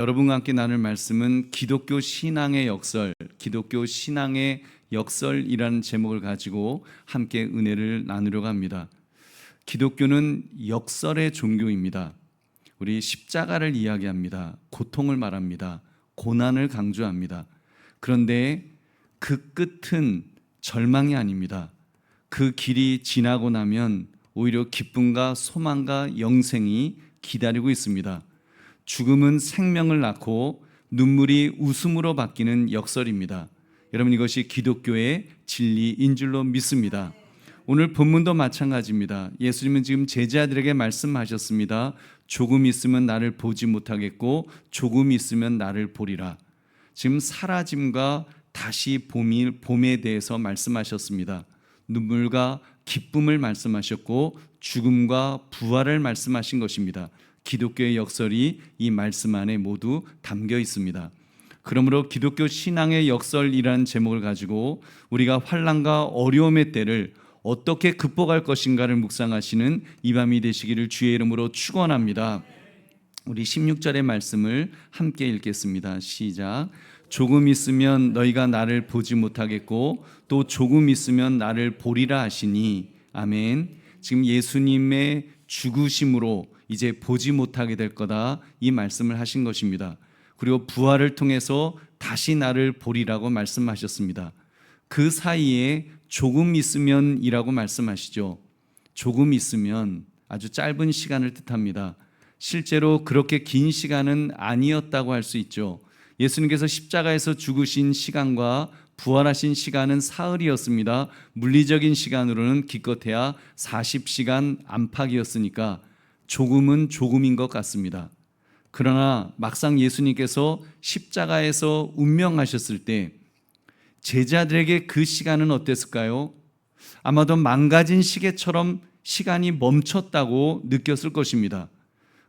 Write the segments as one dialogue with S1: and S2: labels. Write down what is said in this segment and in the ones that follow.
S1: 여러분과 함께 나눌 말씀은 기독교 신앙의 역설이라는 제목을 가지고 함께 은혜를 나누려고 합니다. 기독교는 역설의 종교입니다. 우리 십자가를 이야기합니다. 고통을 말합니다. 고난을 강조합니다. 그런데 그 끝은 절망이 아닙니다. 그 길이 지나고 나면 오히려 기쁨과 소망과 영생이 기다리고 있습니다. 죽음은 생명을 낳고 눈물이 웃음으로 바뀌는 역설입니다. 여러분, 이것이 기독교의 진리인 줄로 믿습니다. 오늘 본문도 마찬가지입니다. 예수님은 지금 제자들에게 말씀하셨습니다. 조금 있으면 나를 보지 못하겠고 조금 있으면 나를 보리라. 지금 사라짐과 다시 봄에 대해서 말씀하셨습니다. 눈물과 기쁨을 말씀하셨고 죽음과 부활을 말씀하신 것입니다. 기독교의 역설이 이 말씀 안에 모두 담겨 있습니다. 그러므로 기독교 신앙의 역설이라는 제목을 가지고 우리가 환난과 어려움의 때를 어떻게 극복할 것인가를 묵상하시는 이 밤이 되시기를 주의 이름으로 축원합니다. 우리 16절의 말씀을 함께 읽겠습니다. 시작. 조금 있으면 너희가 나를 보지 못하겠고 또 조금 있으면 나를 보리라 하시니. 아멘. 지금 예수님의 죽으심으로 이제 보지 못하게 될 거다, 이 말씀을 하신 것입니다. 그리고 부활을 통해서 다시 나를 보리라고 말씀하셨습니다. 그 사이에 조금 있으면이라고 말씀하시죠. 조금 있으면 아주 짧은 시간을 뜻합니다. 실제로 그렇게 긴 시간은 아니었다고 할 수 있죠. 예수님께서 십자가에서 죽으신 시간과 부활하신 시간은 사흘이었습니다. 물리적인 시간으로는 기껏해야 40시간 안팎이었으니까 조금은 조금인 것 같습니다. 그러나 막상 예수님께서 십자가에서 운명하셨을 때 제자들에게 그 시간은 어땠을까요? 아마도 망가진 시계처럼 시간이 멈췄다고 느꼈을 것입니다.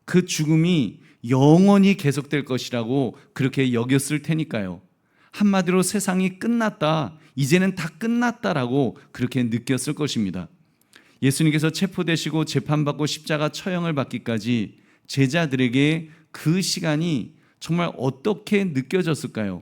S1: 그 죽음이 영원히 계속될 것이라고 그렇게 여겼을 테니까요. 한마디로 세상이 끝났다, 이제는 다 끝났다라고 그렇게 느꼈을 것입니다. 예수님께서 체포되시고 재판받고 십자가 처형을 받기까지 제자들에게 그 시간이 정말 어떻게 느껴졌을까요?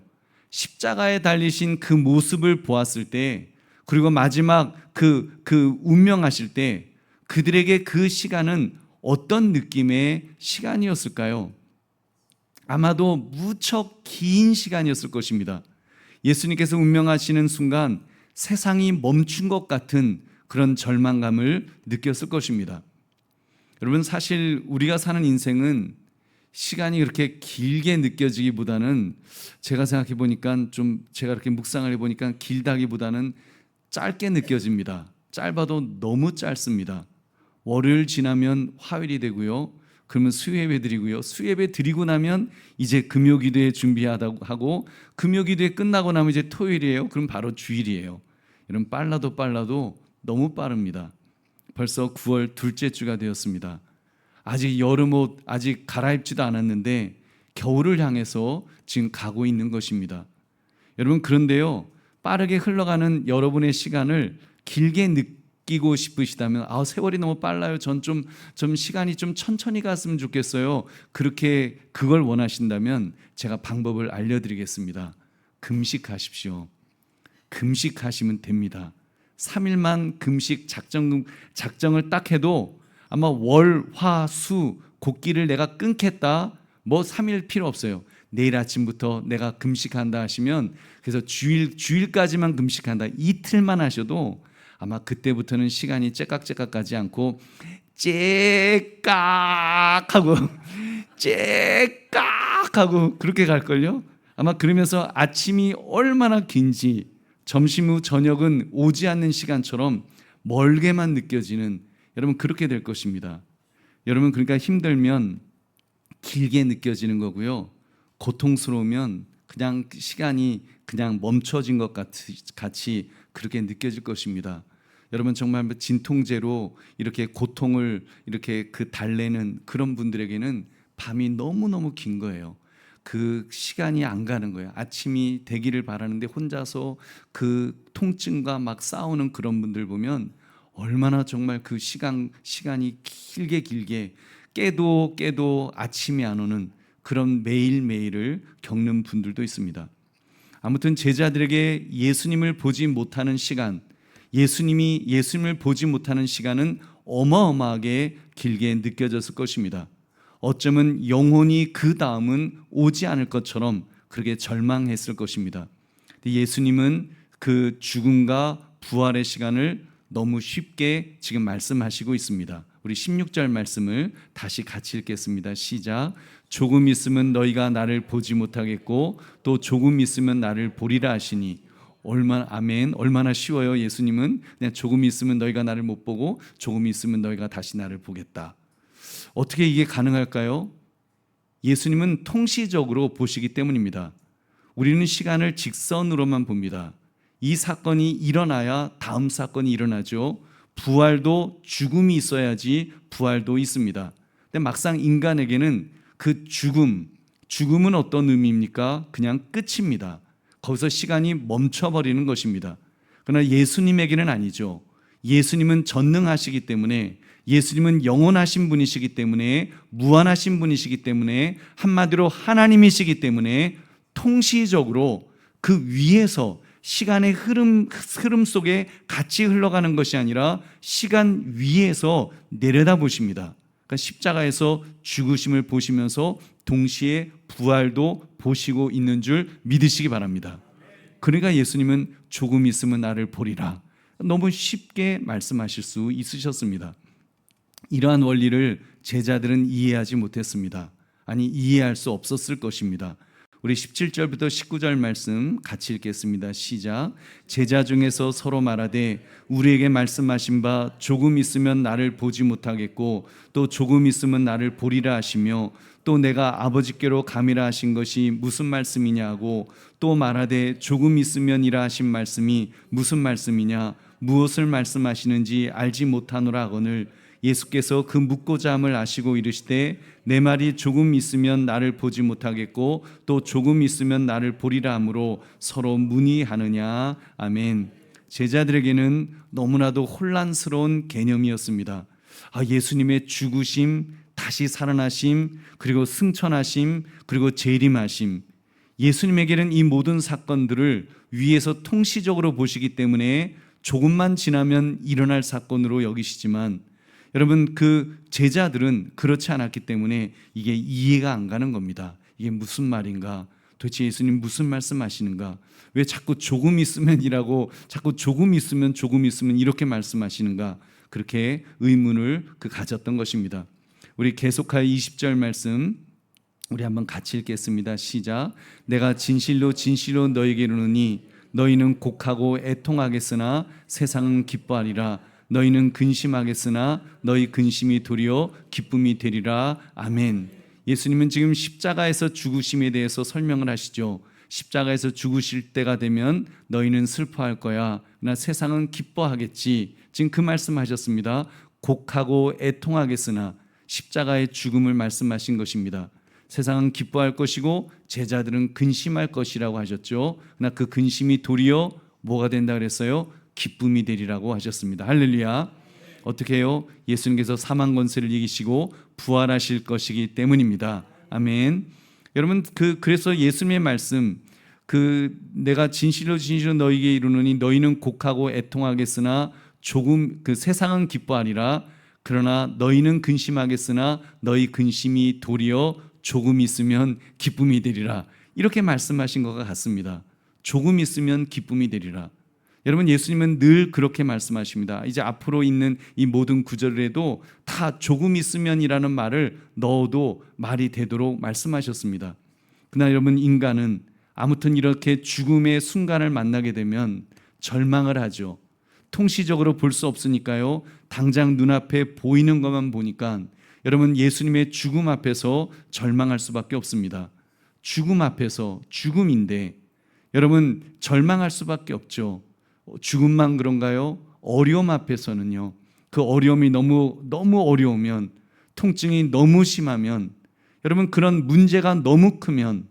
S1: 십자가에 달리신 그 모습을 보았을 때, 그리고 마지막 그 운명하실 때 그들에게 그 시간은 어떤 느낌의 시간이었을까요? 아마도 무척 긴 시간이었을 것입니다. 예수님께서 운명하시는 순간 세상이 멈춘 것 같은 그런 절망감을 느꼈을 것입니다. 여러분, 사실 우리가 사는 인생은 시간이 그렇게 길게 느껴지기보다는, 제가 생각해 보니까 제가 이렇게 묵상을 해 보니까 길다기보다는 짧게 느껴집니다. 짧아도 너무 짧습니다. 월요일 지나면 화요일이 되고요. 그러면 수요예배 드리고요. 수요예배 드리고 나면 이제 금요기도회 준비하다고 하고, 금요기도회 끝나고 나면 이제 토요일이에요. 그럼 바로 주일이에요. 여러분, 빨라도 너무 빠릅니다. 벌써 9월 둘째 주가 되었습니다. 아직 여름옷 아직 갈아입지도 않았는데 겨울을 향해서 지금 가고 있는 것입니다. 여러분, 그런데요, 빠르게 흘러가는 여러분의 시간을 길게 느끼고 싶으시다면, 세월이 너무 빨라요, 전 좀 시간이 좀 천천히 갔으면 좋겠어요, 그렇게 그걸 원하신다면 제가 방법을 알려드리겠습니다. 금식하십시오. 금식하시면 됩니다. 3일만 금식 작정을 딱 해도 아마 월, 화, 수 곡기를 내가 끊겠다, 3일 필요 없어요. 내일 아침부터 내가 금식한다 하시면, 그래서 주일까지만 금식한다, 이틀만 하셔도 아마 그때부터는 시간이 째깍째깍 가지 않고 째깍하고 째깍하고 그렇게 갈걸요. 아마 그러면서 아침이 얼마나 긴지, 점심 후 저녁은 오지 않는 시간처럼 멀게만 느껴지는, 여러분, 그렇게 될 것입니다. 여러분, 그러니까 힘들면 길게 느껴지는 거고요. 고통스러우면 그냥 시간이 그냥 멈춰진 것 같이 그렇게 느껴질 것입니다. 여러분, 정말 진통제로 이렇게 고통을 이렇게 달래는 그런 분들에게는 밤이 너무너무 긴 거예요. 그 시간이 안 가는 거예요. 아침이 되기를 바라는데 혼자서 그 통증과 막 싸우는 그런 분들 보면 얼마나 정말 그 시간이 길게 깨도 아침이 안 오는 그런 매일매일을 겪는 분들도 있습니다. 아무튼 제자들에게 예수님을 보지 못하는 시간, 예수님을 보지 못하는 시간은 어마어마하게 길게 느껴졌을 것입니다. 어쩌면 영혼이 그 다음은 오지 않을 것처럼 그렇게 절망했을 것입니다. 예수님은 그 죽음과 부활의 시간을 너무 쉽게 지금 말씀하시고 있습니다. 우리 16절 말씀을 다시 같이 읽겠습니다. 시작. 조금 있으면 너희가 나를 보지 못하겠고 또 조금 있으면 나를 보리라 하시니. 아멘. 얼마나 쉬워요. 예수님은 그냥 조금 있으면 너희가 나를 못 보고 조금 있으면 너희가 다시 나를 보겠다. 어떻게 이게 가능할까요? 예수님은 통시적으로 보시기 때문입니다. 우리는 시간을 직선으로만 봅니다. 이 사건이 일어나야 다음 사건이 일어나죠. 부활도 죽음이 있어야지 부활도 있습니다. 근데 막상 인간에게는 그 죽음은 어떤 의미입니까? 그냥 끝입니다. 거기서 시간이 멈춰버리는 것입니다. 그러나 예수님에게는 아니죠. 예수님은 전능하시기 때문에, 예수님은 영원하신 분이시기 때문에, 무한하신 분이시기 때문에, 한마디로 하나님이시기 때문에 통시적으로 그 위에서 시간의 흐름 속에 같이 흘러가는 것이 아니라 시간 위에서 내려다보십니다. 그러니까 십자가에서 죽으심을 보시면서 동시에 부활도 보시고 있는 줄 믿으시기 바랍니다. 그러니까 예수님은 조금 있으면 나를 보리라, 너무 쉽게 말씀하실 수 있으셨습니다. 이러한 원리를 제자들은 이해하지 못했습니다. 아니, 이해할 수 없었을 것입니다. 우리 17절부터 19절 말씀 같이 읽겠습니다. 시작. 제자 중에서 서로 말하되 우리에게 말씀하신 바 조금 있으면 나를 보지 못하겠고 또 조금 있으면 나를 보리라 하시며 또 내가 아버지께로 감이라 하신 것이 무슨 말씀이냐고 또 말하되 조금 있으면이라 하신 말씀이 무슨 말씀이냐 무엇을 말씀하시는지 알지 못하노라 하거늘 예수께서 그 묻고자 함을 아시고 이르시되 내 말이 조금 있으면 나를 보지 못하겠고 또 조금 있으면 나를 보리라 하므로 서로 문의하느냐. 아멘. 제자들에게는 너무나도 혼란스러운 개념이었습니다. 예수님의 죽으심, 다시 살아나심, 그리고 승천하심, 그리고 재림하심. 예수님에게는 이 모든 사건들을 위에서 통시적으로 보시기 때문에 조금만 지나면 일어날 사건으로 여기시지만 여러분, 그 제자들은 그렇지 않았기 때문에 이게 이해가 안 가는 겁니다. 이게 무슨 말인가? 도대체 예수님 무슨 말씀하시는가? 왜 자꾸 조금 있으면이라고, 자꾸 조금 있으면 이렇게 말씀하시는가? 그렇게 의문을 가졌던 것입니다. 우리 계속하여 20절 말씀 우리 한번 같이 읽겠습니다. 시작. 내가 진실로 진실로 너에게 이르노니 너희는 곡하고 애통하겠으나 세상은 기뻐하리라. 너희는 근심하겠으나 너희 근심이 도리어 기쁨이 되리라. 아멘. 예수님은 지금 십자가에서 죽으심에 대해서 설명을 하시죠. 십자가에서 죽으실 때가 되면 너희는 슬퍼할 거야. 그러나 세상은 기뻐하겠지. 지금 그 말씀하셨습니다. 곡하고 애통하겠으나 십자가의 죽음을 말씀하신 것입니다. 세상은 기뻐할 것이고 제자들은 근심할 것이라고 하셨죠. 그러나 그 근심이 도리어 뭐가 된다 그랬어요? 기쁨이 되리라고 하셨습니다. 할렐루야. 어떻게 해요? 예수님께서 사망 권세를 이기시고 부활하실 것이기 때문입니다. 아멘. 여러분, 그래서 예수님의 말씀, 내가 진실로 진실로 너희에게 이르노니 너희는 곡하고 애통하겠으나 조금 세상은 기뻐하리라. 그러나 너희는 근심하겠으나 너희 근심이 도리어 조금 있으면 기쁨이 되리라. 이렇게 말씀하신 것과 같습니다. 조금 있으면 기쁨이 되리라. 여러분, 예수님은 늘 그렇게 말씀하십니다. 이제 앞으로 있는 이 모든 구절에도 다 조금 있으면이라는 말을 넣어도 말이 되도록 말씀하셨습니다. 그러나 여러분, 인간은 아무튼 이렇게 죽음의 순간을 만나게 되면 절망을 하죠. 통시적으로 볼 수 없으니까요. 당장 눈앞에 보이는 것만 보니까 여러분, 예수님의 죽음 앞에서 절망할 수밖에 없습니다. 죽음 앞에서, 죽음인데 여러분, 절망할 수밖에 없죠. 죽음만 그런가요? 어려움 앞에서는요. 그 어려움이 너무 어려우면, 통증이 너무 심하면, 여러분, 그런 문제가 너무 크면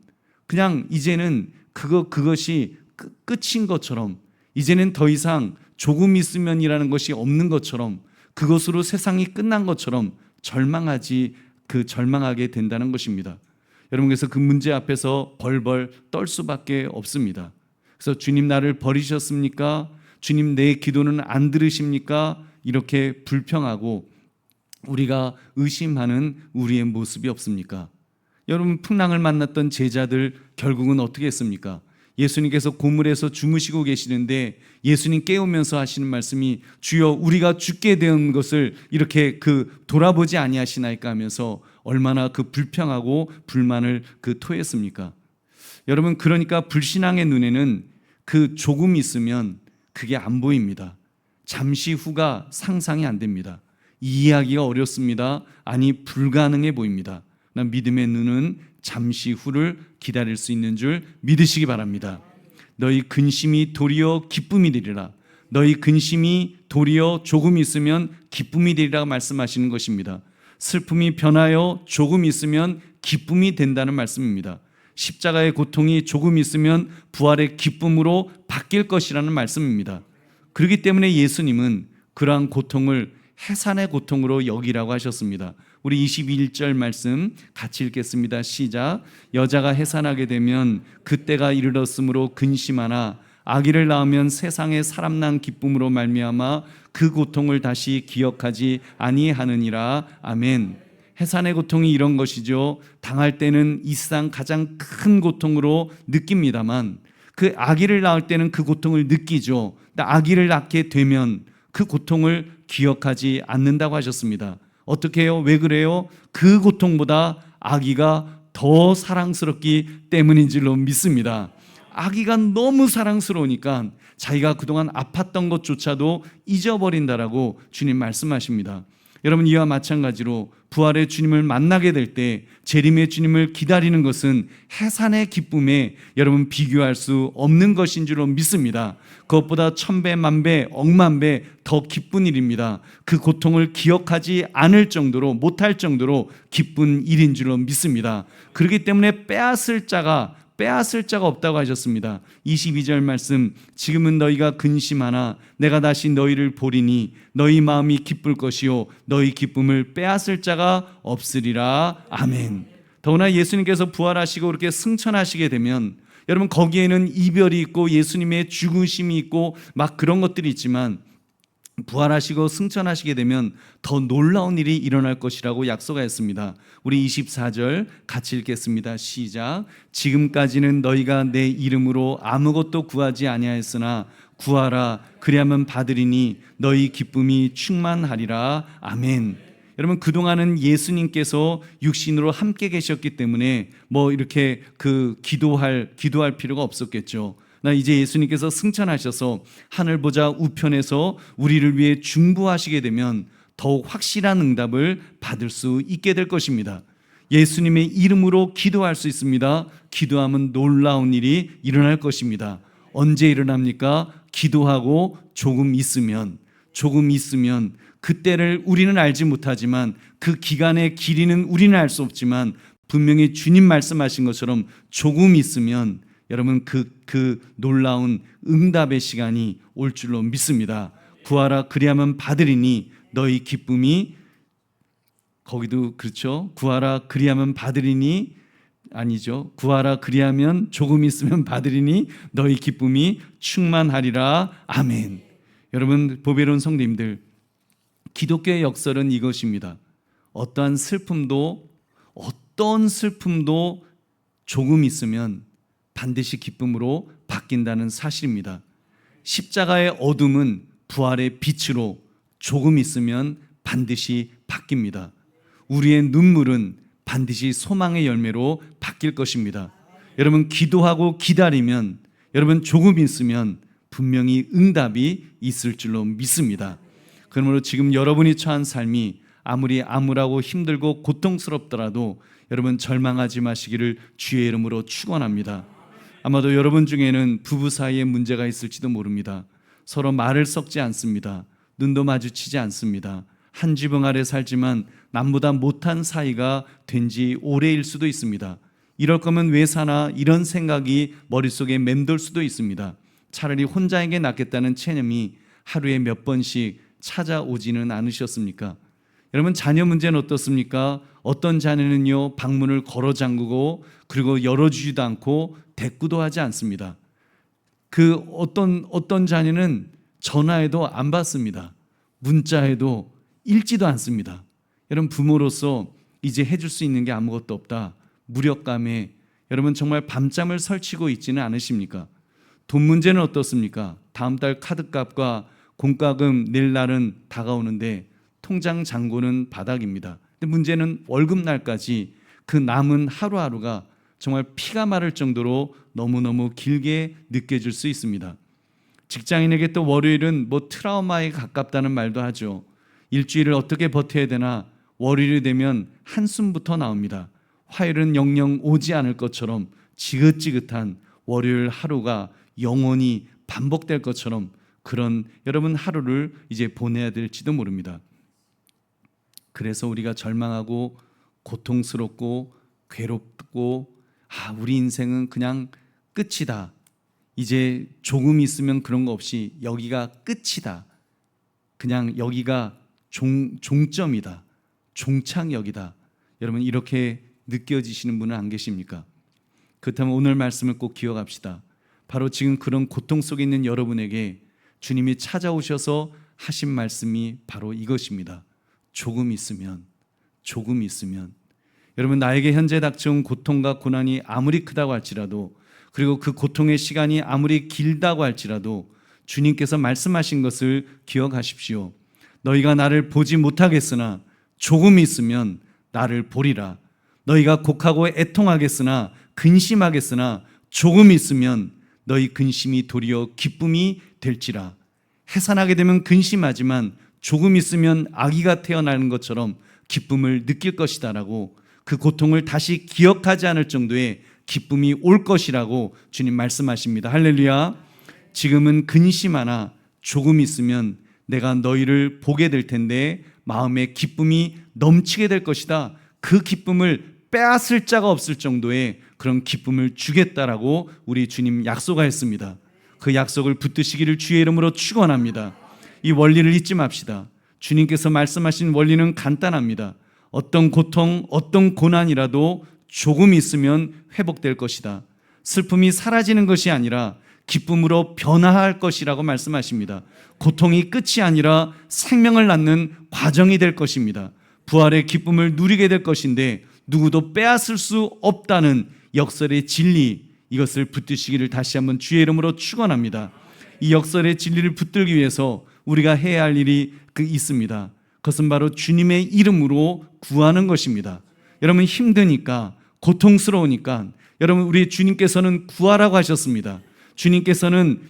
S1: 그냥 이제는 그것이 끝인 것처럼, 이제는 더 이상 조금 있으면이라는 것이 없는 것처럼, 그것으로 세상이 끝난 것처럼 절망하게 된다는 것입니다. 여러분, 그래서 그 문제 앞에서 벌벌 떨 수밖에 없습니다. 그래서 주님 나를 버리셨습니까? 주님 내 기도는 안 들으십니까? 이렇게 불평하고 우리가 의심하는 우리의 모습이 없습니까? 여러분, 풍랑을 만났던 제자들 결국은 어떻게 했습니까? 예수님께서 고물에서 주무시고 계시는데 예수님 깨우면서 하시는 말씀이 주여 우리가 죽게 된 것을 이렇게 돌아보지 아니하시나이까 하면서 얼마나 불평하고 불만을 토했습니까? 여러분, 그러니까 불신앙의 눈에는 조금 있으면 그게 안 보입니다. 잠시 후가 상상이 안 됩니다. 이해하기가 어렵습니다. 아니 불가능해 보입니다. 믿음의 눈은 잠시 후를 기다릴 수 있는 줄 믿으시기 바랍니다. 너희 근심이 도리어 기쁨이 되리라. 너희 근심이 도리어 조금 있으면 기쁨이 되리라 말씀하시는 것입니다. 슬픔이 변하여 조금 있으면 기쁨이 된다는 말씀입니다. 십자가의 고통이 조금 있으면 부활의 기쁨으로 바뀔 것이라는 말씀입니다. 그렇기 때문에 예수님은 그러한 고통을 해산의 고통으로 여기라고 하셨습니다. 우리 21절 말씀 같이 읽겠습니다. 시작. 여자가 해산하게 되면 그때가 이르렀으므로 근심하나 아기를 낳으면 세상에 사람 난 기쁨으로 말미암아 그 고통을 다시 기억하지 아니하느니라. 아멘. 해산의 고통이 이런 것이죠. 당할 때는 이 세상 가장 큰 고통으로 느낍니다만 그 아기를 낳을 때는 그 고통을 느끼죠. 아기를 낳게 되면 그 고통을 기억하지 않는다고 하셨습니다. 어떻게 해요? 왜 그래요? 그 고통보다 아기가 더 사랑스럽기 때문인 줄로 믿습니다. 아기가 너무 사랑스러우니까 자기가 그동안 아팠던 것조차도 잊어버린다라고 주님 말씀하십니다. 여러분, 이와 마찬가지로 부활의 주님을 만나게 될 때 재림의 주님을 기다리는 것은 해산의 기쁨에 여러분 비교할 수 없는 것인 줄로 믿습니다. 그것보다 1000배, 만배, 억만배 더 기쁜 일입니다. 그 고통을 기억하지 않을 정도로, 못할 정도로 기쁜 일인 줄로 믿습니다. 그렇기 때문에 빼앗을 자가 없다고 하셨습니다. 22절 말씀, 지금은 너희가 근심하나 내가 다시 너희를 보리니 너희 마음이 기쁠 것이요 너희 기쁨을 빼앗을 자가 없으리라. 아멘. 더구나 예수님께서 부활하시고 그렇게 승천하시게 되면 여러분, 거기에는 이별이 있고 예수님의 죽으심이 있고 막 그런 것들이 있지만 부활하시고 승천하시게 되면 더 놀라운 일이 일어날 것이라고 약속하였습니다. 우리 24절 같이 읽겠습니다. 시작. 지금까지는 너희가 내 이름으로 아무것도 구하지 아니하였으나 구하라 그리하면 받으리니 너희 기쁨이 충만하리라. 아멘. 여러분, 그동안은 예수님께서 육신으로 함께 계셨기 때문에 이렇게 기도할 필요가 없었겠죠. 나 이제 예수님께서 승천하셔서 하늘 보좌 우편에서 우리를 위해 중보하시게 되면 더욱 확실한 응답을 받을 수 있게 될 것입니다. 예수님의 이름으로 기도할 수 있습니다. 기도하면 놀라운 일이 일어날 것입니다. 언제 일어납니까? 기도하고 조금 있으면 그때를 우리는 알지 못하지만 그 기간의 길이는 우리는 알 수 없지만 분명히 주님 말씀하신 것처럼 조금 있으면 여러분 그 놀라운 응답의 시간이 올 줄로 믿습니다. 구하라 그리하면 받으리니 너희 기쁨이, 거기도 그렇죠. 구하라 그리하면 받으리니, 아니죠. 구하라 그리하면 조금 있으면 받으리니 너희 기쁨이 충만하리라. 아멘. 여러분, 보배로운 성도님들, 기독교의 역설은 이것입니다. 어떤 슬픔도 조금 있으면 반드시 기쁨으로 바뀐다는 사실입니다. 십자가의 어둠은 부활의 빛으로 조금 있으면 반드시 바뀝니다. 우리의 눈물은 반드시 소망의 열매로 바뀔 것입니다. 여러분, 기도하고 기다리면, 여러분 조금 있으면 분명히 응답이 있을 줄로 믿습니다. 그러므로 지금 여러분이 처한 삶이 아무리 암울하고 힘들고 고통스럽더라도 여러분 절망하지 마시기를 주의 이름으로 축원합니다. 아마도 여러분 중에는 부부 사이에 문제가 있을지도 모릅니다. 서로 말을 섞지 않습니다. 눈도 마주치지 않습니다. 한 지붕 아래 살지만 남보다 못한 사이가 된 지 오래일 수도 있습니다. 이럴 거면 왜 사나, 이런 생각이 머릿속에 맴돌 수도 있습니다. 차라리 혼자에게 낫겠다는 체념이 하루에 몇 번씩 찾아오지는 않으셨습니까? 여러분, 자녀 문제는 어떻습니까? 어떤 자녀는요, 방문을 걸어 잠그고 그리고 열어주지도 않고 대꾸도 하지 않습니다. 그 어떤 자녀는 전화해도 안 받습니다. 문자해도 읽지도 않습니다. 여러분, 부모로서 이제 해줄 수 있는 게 아무것도 없다. 무력감에 여러분 정말 밤잠을 설치고 있지는 않으십니까? 돈 문제는 어떻습니까? 다음 달 카드값과 공과금 낼 날은 다가오는데 통장 잔고는 바닥입니다. 근데 문제는 월급날까지 그 남은 하루하루가 정말 피가 마를 정도로 너무너무 길게 느껴질 수 있습니다. 직장인에게 또 월요일은 트라우마에 가깝다는 말도 하죠. 일주일을 어떻게 버텨야 되나, 월요일이 되면 한숨부터 나옵니다. 화요일은 영영 오지 않을 것처럼 지긋지긋한 월요일 하루가 영원히 반복될 것처럼 그런 여러분 하루를 이제 보내야 될지도 모릅니다. 그래서 우리가 절망하고 고통스럽고 괴롭고 우리 인생은 그냥 끝이다. 이제 조금 있으면 그런 거 없이 여기가 끝이다. 그냥 여기가 종점이다. 종착역이다. 여러분, 이렇게 느껴지시는 분은 안 계십니까? 그렇다면 오늘 말씀을 꼭 기억합시다. 바로 지금 그런 고통 속에 있는 여러분에게 주님이 찾아오셔서 하신 말씀이 바로 이것입니다. 조금 있으면. 여러분, 나에게 현재 닥쳐온 고통과 고난이 아무리 크다고 할지라도, 그리고 그 고통의 시간이 아무리 길다고 할지라도 주님께서 말씀하신 것을 기억하십시오. 너희가 나를 보지 못하겠으나 조금 있으면 나를 보리라. 너희가 곡하고 애통하겠으나 근심하겠으나 조금 있으면 너희 근심이 도리어 기쁨이 될지라. 해산하게 되면 근심하지만 조금 있으면 아기가 태어나는 것처럼 기쁨을 느낄 것이다 라고, 그 고통을 다시 기억하지 않을 정도의 기쁨이 올 것이라고 주님 말씀하십니다. 할렐루야. 지금은 근심하나 조금 있으면 내가 너희를 보게 될 텐데 마음에 기쁨이 넘치게 될 것이다. 그 기쁨을 빼앗을 자가 없을 정도의 그런 기쁨을 주겠다라고 우리 주님 약속하였습니다. 그 약속을 붙드시기를 주의 이름으로 축원합니다. 이 원리를 잊지 맙시다. 주님께서 말씀하신 원리는 간단합니다. 어떤 고통, 어떤 고난이라도 조금 있으면 회복될 것이다. 슬픔이 사라지는 것이 아니라 기쁨으로 변화할 것이라고 말씀하십니다. 고통이 끝이 아니라 생명을 낳는 과정이 될 것입니다. 부활의 기쁨을 누리게 될 것인데 누구도 빼앗을 수 없다는 역설의 진리, 이것을 붙드시기를 다시 한번 주의 이름으로 축원합니다. 이 역설의 진리를 붙들기 위해서 우리가 해야 할 일이 있습니다. 그것은 바로 주님의 이름으로 구하는 것입니다. 여러분, 힘드니까, 고통스러우니까 여러분, 우리 주님께서는 구하라고 하셨습니다. 주님께서는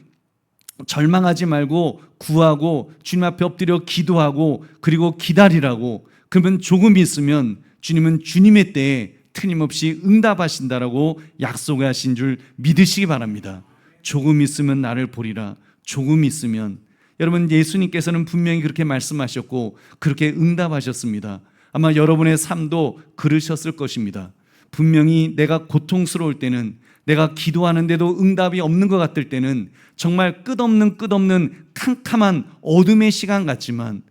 S1: 절망하지 말고 구하고 주님 앞에 엎드려 기도하고 그리고 기다리라고. 그러면 조금 있으면 주님은 주님의 때에 틀림없이 응답하신다라고 약속하신 줄 믿으시기 바랍니다. 조금 있으면 나를 보리라. 조금 있으면. 여러분, 예수님께서는 분명히 그렇게 말씀하셨고 그렇게 응답하셨습니다. 아마 여러분의 삶도 그러셨을 것입니다. 분명히 내가 고통스러울 때는, 내가 기도하는데도 응답이 없는 것 같을 때는 정말 끝없는 캄캄한 어둠의 시간 같지만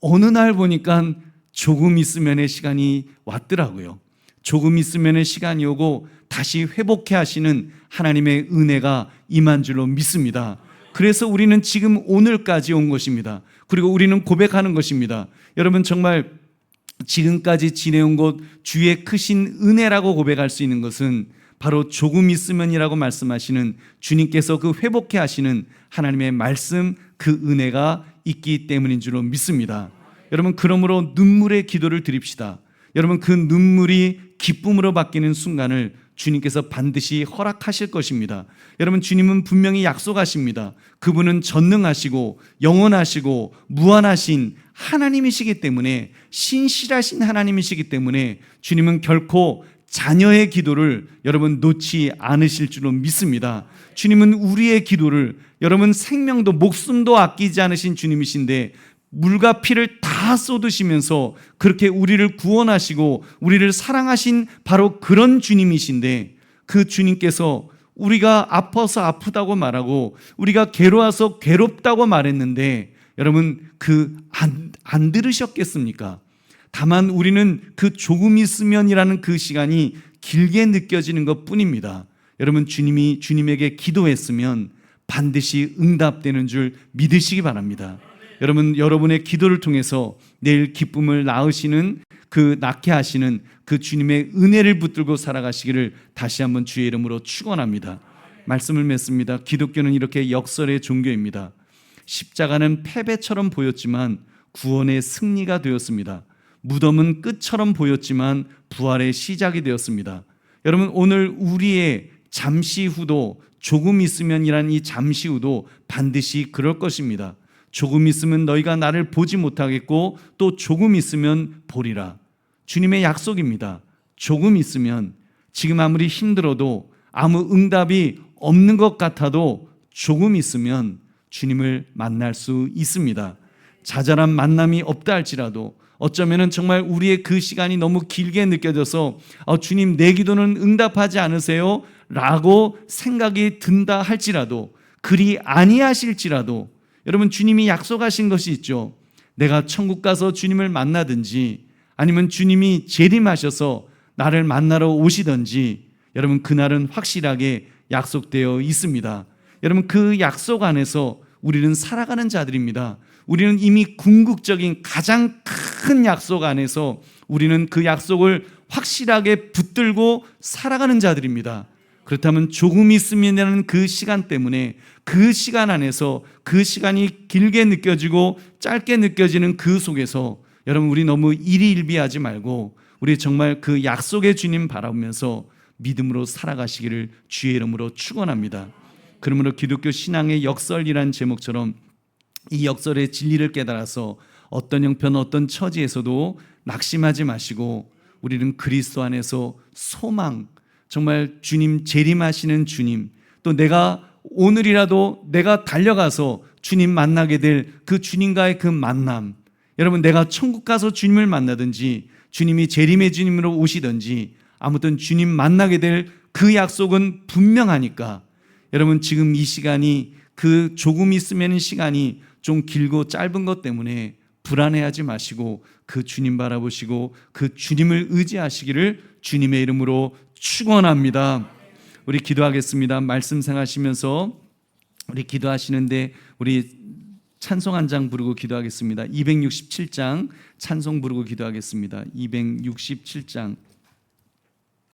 S1: 어느 날 보니까 조금 있으면의 시간이 왔더라고요. 조금 있으면의 시간이 오고 다시 회복해 하시는 하나님의 은혜가 임한 줄로 믿습니다. 그래서 우리는 지금 오늘까지 온 것입니다. 그리고 우리는 고백하는 것입니다. 여러분, 정말 지금까지 지내온 것 주의 크신 은혜라고 고백할 수 있는 것은 바로 조금 있으면이라고 말씀하시는 주님께서 그 회복해 하시는 하나님의 말씀, 그 은혜가 있기 때문인 줄로 믿습니다. 여러분, 그러므로 눈물의 기도를 드립시다. 여러분, 그 눈물이 기쁨으로 바뀌는 순간을 주님께서 반드시 허락하실 것입니다. 여러분, 주님은 분명히 약속하십니다. 그분은 전능하시고 영원하시고 무한하신 하나님이시기 때문에, 신실하신 하나님이시기 때문에 주님은 결코 자녀의 기도를 여러분 놓지 않으실 줄로 믿습니다. 주님은 우리의 기도를, 여러분 생명도 목숨도 아끼지 않으신 주님이신데 물과 피를 다 쏟으시면서 그렇게 우리를 구원하시고 우리를 사랑하신 바로 그런 주님이신데, 그 주님께서 우리가 아파서 아프다고 말하고 우리가 괴로워서 괴롭다고 말했는데 여러분, 안 들으셨겠습니까? 다만 우리는 그 조금 있으면이라는 그 시간이 길게 느껴지는 것 뿐입니다. 여러분, 주님에게 기도했으면 반드시 응답되는 줄 믿으시기 바랍니다. 여러분, 여러분의 기도를 통해서 내일 기쁨을 낳게 하시는 그 주님의 은혜를 붙들고 살아가시기를 다시 한번 주의 이름으로 축원합니다. 말씀을 맺습니다. 기독교는 이렇게 역설의 종교입니다. 십자가는 패배처럼 보였지만 구원의 승리가 되었습니다. 무덤은 끝처럼 보였지만 부활의 시작이 되었습니다. 여러분, 오늘 우리의 잠시 후도, 조금 있으면이란 이 잠시 후도 반드시 그럴 것입니다. 조금 있으면 너희가 나를 보지 못하겠고 또 조금 있으면 보리라. 주님의 약속입니다. 조금 있으면, 지금 아무리 힘들어도, 아무 응답이 없는 것 같아도 조금 있으면 주님을 만날 수 있습니다. 자잘한 만남이 없다 할지라도, 어쩌면 정말 우리의 그 시간이 너무 길게 느껴져서 주님, 내 기도는 응답하지 않으세요? 라고 생각이 든다 할지라도, 그리 아니하실지라도, 여러분, 주님이 약속하신 것이 있죠. 내가 천국 가서 주님을 만나든지 아니면 주님이 재림하셔서 나를 만나러 오시든지, 여러분, 그날은 확실하게 약속되어 있습니다. 여러분, 그 약속 안에서 우리는 살아가는 자들입니다. 우리는 이미 궁극적인 가장 큰 약속 안에서 우리는 그 약속을 확실하게 붙들고 살아가는 자들입니다. 그렇다면 조금 있으면이라는 그 시간 때문에, 그 시간 안에서, 그 시간이 길게 느껴지고 짧게 느껴지는 그 속에서 여러분, 우리 너무 일희일비하지 말고 우리 정말 그 약속의 주님 바라보면서 믿음으로 살아가시기를 주의 이름으로 축원합니다. 그러므로 기독교 신앙의 역설이란 제목처럼 이 역설의 진리를 깨달아서 어떤 형편, 어떤 처지에서도 낙심하지 마시고 우리는 그리스도 안에서 소망, 정말 주님 재림하시는 주님, 또 내가 오늘이라도 내가 달려가서 주님 만나게 될 그 주님과의 그 만남, 여러분, 내가 천국 가서 주님을 만나든지 주님이 재림의 주님으로 오시든지 아무튼 주님 만나게 될 그 약속은 분명하니까, 여러분, 지금 이 시간이, 그 조금 있으면 시간이 좀 길고 짧은 것 때문에 불안해하지 마시고 그 주님 바라보시고 그 주님을 의지하시기를 주님의 이름으로 축원합니다. 우리 기도하겠습니다. 말씀 생각하시면서 우리 기도하시는데 우리 찬송 한 장 부르고 기도하겠습니다. 267장 찬송 부르고 기도하겠습니다. 267장